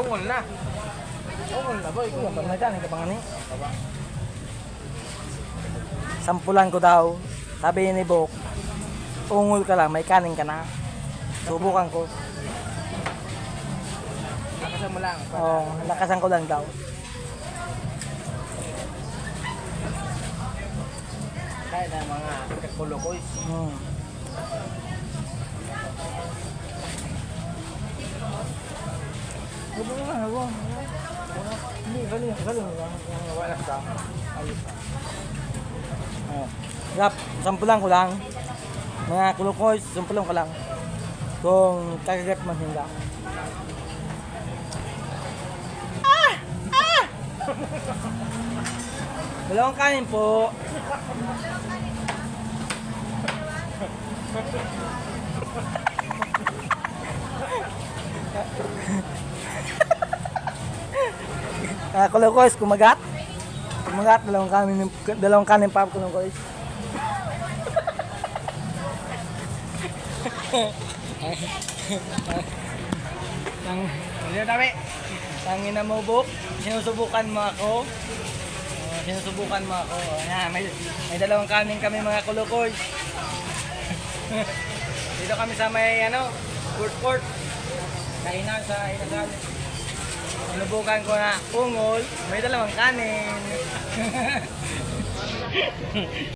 Ungol na. Ungol na boy. Ito, pag nagkanin ka pa nga ni. Sampulan ko daw. Sabi ni Bok, ungol ka lang, may kanin ka na. Subukan ko. Nakasan mo lang. Oo, lakasan ko lang daw. Kaya na mga kakulukoy. Hmm. Huwag mo nga, huwag. Hindi, galing. Wala ka. Ayos ka. Oh. Rap, sampulan ko lang. Mga kulukoy, sampulan ko lang. Kung kakagat man hindi. Dalawang kanin po. Kulukoy, kumagat. Kumagat, dalawang kanin pa kulukoy. Hindi na dami. Tangin na mo, Bok. Sinusubukan mo ako. Sinusubukan mo ako. Ayan, may dalawang kanin kami mga kulukoy. Dito kami sa may food court. Kainan sa Inasal. Sinubukan ko na ungol. May dalawang kanin.